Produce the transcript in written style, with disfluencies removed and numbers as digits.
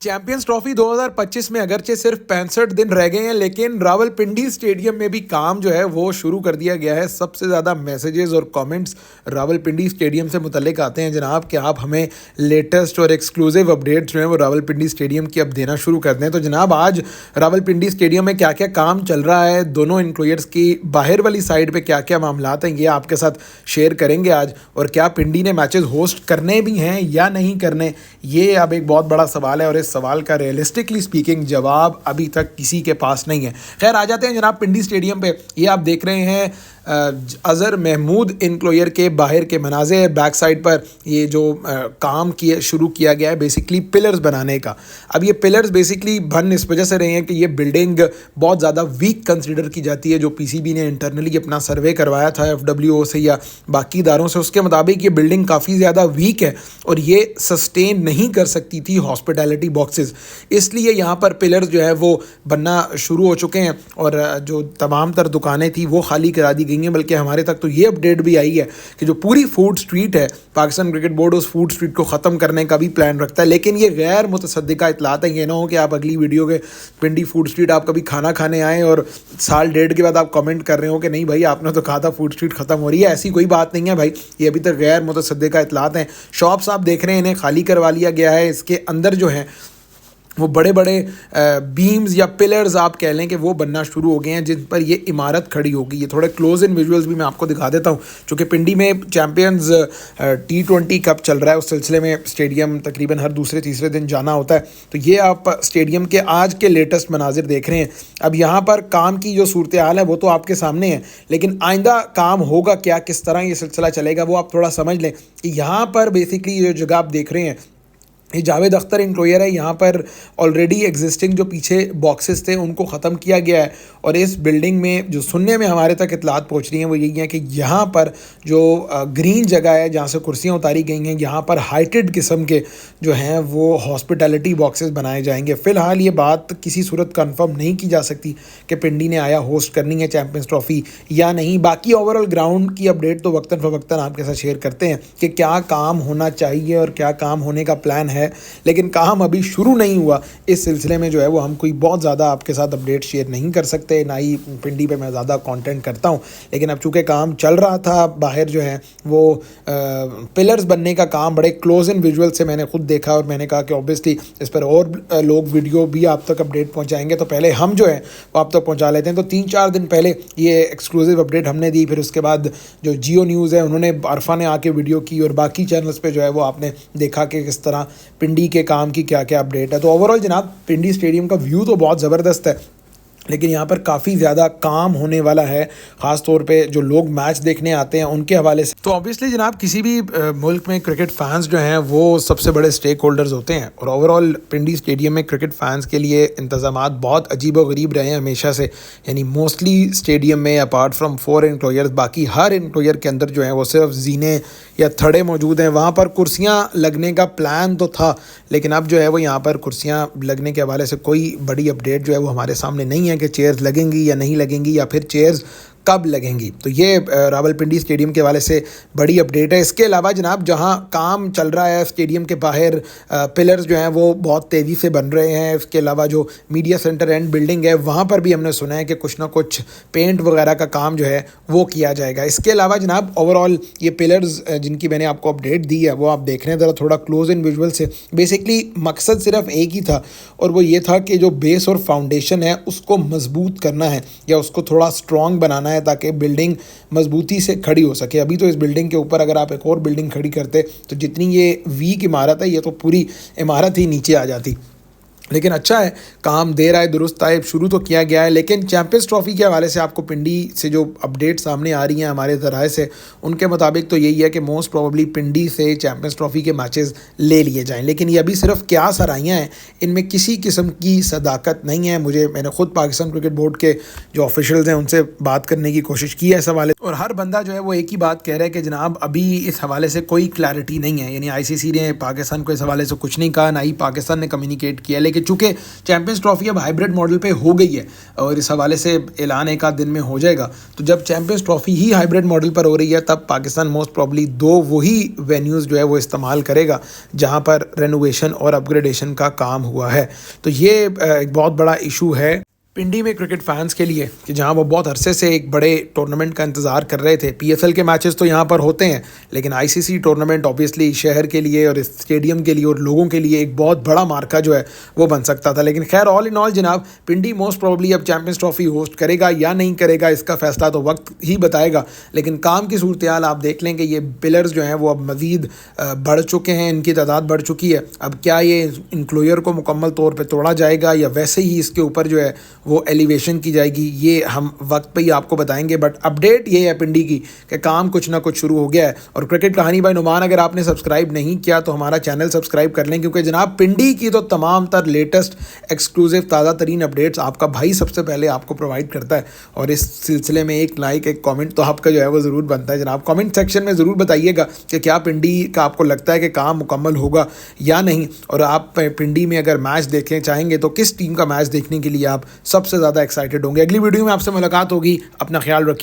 Champions trophy 2025 में अगरचे सिर्फ 65 दिन रह गए हैं, लेकिन रावलपिंडी स्टेडियम में भी काम जो है वो शुरू कर दिया गया है। सबसे ज़्यादा मैसेजेस और कमेंट्स रावलपिंडी स्टेडियम से मुतल्लिक आते हैं जनाब कि आप हमें लेटेस्ट और एक्सक्लूसिव अपडेट्स जो हैं वो रावलपिंडी स्टेडियम की अब देना शुरू कर दें। तो जनाब आज रावलपिंडी स्टेडियम में क्या क्या काम चल रहा है, दोनों इंक्लोयर्स की बाहर वाली साइड पर क्या क्या मामलात हैं, ये आपके साथ शेयर करेंगे आज। और क्या पिंडी ने मैचेस होस्ट करने भी हैं या नहीं करने, ये अब एक बहुत बड़ा सवाल है और इस सवाल का रियलिस्टिकली स्पीकिंग जवाब अभी तक किसी के पास नहीं है। खैर आ जाते हैं जनाब पिंडी स्टेडियम पे। ये आप देख रहे हैं अज़हर महमूद इनक्लोयर के बाहर के मनाज़े, बैक साइड पर ये जो काम शुरू किया गया है बेसिकली पिलर्स बनाने का। अब ये पिलर्स बेसिकली बन इस वजह से रहे हैं कि ये बिल्डिंग बहुत ज़्यादा वीक कंसिडर की जाती है। जो पीसीबी ने इंटरनली अपना सर्वे करवाया था एफडब्ल्यूओ से या बाकी इदारों से, उसके मुताबिक ये बिल्डिंग काफ़ी ज़्यादा वीक है और ये सस्टेन नहीं कर सकती थी हॉस्पिटैलिटी बॉक्सेस, इसलिए यहाँ पर पिलर्स जो है वो बनना शुरू हो चुके हैं और जो तमाम तर दुकानें थी वो खाली करा दी गई हैं। बल्कि हमारे तक तो ये अपडेट भी आई है कि जो पूरी फूड स्ट्रीट है, पाकिस्तान क्रिकेट बोर्ड उस फूड स्ट्रीट को ख़त्म करने का भी प्लान रखता है। लेकिन ये गैर मुतसद्दिका इतलात है, ये ना हो कि आप अगली वीडियो के पिंडी फूड स्ट्रीट आप कभी खाना खाने आएँ और साल डेढ़ के बाद आप कमेंट कर रहे हो कि नहीं भाई आपने तो कहा था फूड स्ट्रीट ख़त्म हो रही है। ऐसी कोई बात नहीं है भाई, ये अभी तक गैर मुतसद्दिका इतलात हैं। शॉप्स आप देख रहे हैं इन्हें खाली करवा लिया गया है। इसके अंदर जो है वो बड़े बड़े बीम्स या पिलर्स आप कह लें कि वो बनना शुरू हो गए हैं जिन पर ये इमारत खड़ी होगी। ये थोड़े क्लोज इन विजुअल्स भी मैं आपको दिखा देता हूँ। चूँकि पिंडी में चैम्पियंस T20 कप चल रहा है, उस सिलसिले में स्टेडियम तकरीबन हर दूसरे तीसरे दिन जाना होता है। तो ये आप स्टेडियम के आज के लेटेस्ट मनाजिर देख रहे हैं। अब यहाँ पर काम की जो सूरत हाल है वो तो आपके सामने है, लेकिन आइंदा काम होगा क्या, किस तरह ये सिलसिला चलेगा, वो आप थोड़ा समझ लें कि यहाँ पर बेसिकली ये जगह आप देख रहे हैं ये जावेद अख्तर इंक्लोयर है। यहाँ पर ऑलरेडी एग्जिस्टिंग जो पीछे बॉक्सेस थे उनको ख़त्म किया गया है और इस बिल्डिंग में जो सुनने में हमारे तक इतलात पहुँच रही हैं वो यही है कि यहाँ पर जो ग्रीन जगह है जहाँ से कुर्सियाँ उतारी गई हैं, यहाँ पर हाइटेड किस्म के जो हैं वो हॉस्पिटैलिटी बॉक्सेस बनाए जाएंगे। फ़िलहाल ये बात किसी सूरत कन्फर्म नहीं की जा सकती कि पिंडी ने आया होस्ट करनी है चैम्पियंस ट्रॉफ़ी या नहीं। बाकी ओवरऑल ग्राउंड की अपडेट तो वक्तन फ़वक्तन आपके साथ शेयर करते हैं कि क्या काम होना चाहिए और क्या काम होने का प्लान है, लेकिन काम अभी शुरू नहीं हुआ। इस सिलसिले में जो है वो हम कोई बहुत ज़्यादा आपके साथ अपडेट शेयर नहीं कर सकते, ना ही पिंडी पे मैं ज़्यादा कंटेंट करता हूँ। लेकिन अब चूँकि काम चल रहा था बाहर जो है वो पिलर्स बनने का काम बड़े क्लोज इन विजुअल से मैंने खुद देखा और मैंने कहा कि ऑब्वियसली इस पर और लोग वीडियो भी आप तक अपडेट पहुँचाएँगे, तो पहले हम जो है वो आप तक पहुँचा लेते हैं। तो 3-4 दिन पहले ये एक्सक्लूसिव अपडेट हमने दी, फिर उसके बाद जो जियो न्यूज़ है उन्होंने अरफा ने आके वीडियो की और बाकी चैनल्स पे जो है वो आपने देखा कि किस तरह पिंडी के काम की क्या क्या अपडेट है। तो ओवरऑल जनाब पिंडी स्टेडियम का व्यू तो बहुत ज़बरदस्त है, लेकिन यहाँ पर काफ़ी ज़्यादा काम होने वाला है, ख़ास तौर पे जो लोग मैच देखने आते हैं उनके हवाले से। तो ऑब्वियसली जनाब किसी भी मुल्क में क्रिकेट फैंस जो हैं वो सबसे बड़े स्टेक होल्डर्स होते हैं और ओवरऑल पिंडी स्टेडियम में क्रिकेट फैंस के लिए इंतज़ामात बहुत अजीब व गरीब रहे हैं हमेशा से। यानी मोस्टली स्टेडियम में अपार्ट फ्राम 4 इंक्लोयर्स बाकी हर इंक्लोयर के अंदर जो है वो सिर्फ जीने या थड़े मौजूद हैं। वहाँ पर कुर्सियाँ लगने का प्लान तो था, लेकिन अब जो है वो यहाँ पर कुर्सियाँ लगने के हवाले से कोई बड़ी अपडेट जो है वो हमारे सामने नहीं है कि चेयर्स लगेंगी या नहीं लगेंगी या फिर चेयर्स कब लगेंगी। तो ये रावलपिंडी स्टेडियम के हवाले से बड़ी अपडेट है। इसके अलावा जनाब जहां काम चल रहा है स्टेडियम के बाहर पिलर्स जो हैं वो बहुत तेज़ी से बन रहे हैं। इसके अलावा जो मीडिया सेंटर एंड बिल्डिंग है वहां पर भी हमने सुना है कि कुछ ना कुछ पेंट वगैरह का काम जो है वो किया जाएगा। इसके अलावा जनाब ओवरऑल ये पिलर्स जिनकी मैंने आपको अपडेट दी है वो आप देख रहे हैं ज़रा थोड़ा क्लोज इन विजुअल से। बेसिकली मकसद सिर्फ एक ही था और वो ये था कि जो बेस और फाउंडेशन है उसको मजबूत करना है या उसको थोड़ा स्ट्रॉन्ग बनाना है ताकि बिल्डिंग मजबूती से खड़ी हो सके। अभी तो इस बिल्डिंग के ऊपर अगर आप एक और बिल्डिंग खड़ी करते तो जितनी ये वीक इमारत है ये तो पूरी इमारत ही नीचे आ जाती। लेकिन अच्छा है काम देर आए दुरुस्त आए, शुरू तो किया गया है। लेकिन चैम्पियंस ट्रॉफ़ी के हवाले से आपको पिंडी से जो अपडेट सामने आ रही हैं हमारे ज़राए से, उनके मुताबिक तो यही है कि मोस्ट प्रोबेबली पिंडी से चैम्पियंस ट्रॉफ़ी के मैचेस ले लिए जाएं। लेकिन ये अभी सिर्फ क्या सराहियाँ हैं, इनमें किसी किस्म की सदाकत नहीं है। मैंने खुद पाकिस्तान क्रिकेट बोर्ड के जो ऑफिशियल्स हैं उनसे बात करने की कोशिश की है इस हवाले, और हर बंदा जो है वो एक ही बात कह रहा है कि जनाब अभी इस हवाले से कोई क्लैरिटी नहीं है। यानी ICC ने पाकिस्तान को इस हवाले से कुछ नहीं कहा, ना ही पाकिस्तान ने कम्युनिकेट किया। लेकिन चूँकि चैंपियंस ट्रॉफी अब हाइब्रिड मॉडल पे हो गई है और इस हवाले से ऐलान एक आध दिन में हो जाएगा, तो जब चैंपियंस ट्रॉफी ही हाइब्रिड मॉडल पर हो रही है तब पाकिस्तान मोस्ट प्रॉब्ली 2 वही वेन्यूज़ जो है वो इस्तेमाल करेगा जहां पर रेनोवेशन और अपग्रेडेशन का काम हुआ है। तो ये एक बहुत बड़ा इशू है पिंडी में क्रिकेट फैंस के लिए कि जहां वो बहुत अरसे से एक बड़े टूर्नामेंट का इंतज़ार कर रहे थे। पीएसएल के मैचेस तो यहां पर होते हैं, लेकिन आईसीसी टूर्नामेंट ऑब्वियसली शहर के लिए और इस स्टेडियम के लिए और लोगों के लिए एक बहुत बड़ा मार्का जो है वो बन सकता था। लेकिन खैर ऑल इन ऑल जनाब, पिंडी मोस्ट प्रॉब्ली अब चैंपियंस ट्रॉफी होस्ट करेगा या नहीं करेगा इसका फैसला तो वक्त ही बताएगा। लेकिन काम की सूरत हाल आप देख लें कि ये पिलर्स जो हैं वो अब मज़ीद बढ़ चुके हैं, इनकी तादाद बढ़ चुकी है। अब क्या ये इंक्लोजर को मुकम्मल तौर पर तोड़ा जाएगा या वैसे ही इसके ऊपर जो है वो एलिवेशन की जाएगी, ये हम वक्त पे ही आपको बताएंगे। बट अपडेट ये है पिंडी की कि काम कुछ ना कुछ शुरू हो गया है। और क्रिकेट कहानी बाय नुमान अगर आपने सब्सक्राइब नहीं किया तो हमारा चैनल सब्सक्राइब कर लें, क्योंकि जनाब पिंडी की तो तमाम तर लेटेस्ट एक्सक्लूसिव ताज़ा तरीन अपडेट्स आपका भाई सबसे पहले आपको प्रोवाइड करता है। और इस सिलसिले में एक लाइक एक कॉमेंट तो आपका जो है वो ज़रूर बनता है जनाब। कॉमेंट सेक्शन में ज़रूर बताइएगा कि क्या पिंडी का आपको लगता है कि काम मुकम्मल होगा या नहीं, और आप पिंडी में अगर मैच देखना चाहेंगे तो किस टीम का मैच देखने के लिए आप सबसे ज़्यादा एक्साइटेड होंगे। अगली वीडियो में आपसे मुलाकात होगी, अपना ख्याल रखिए।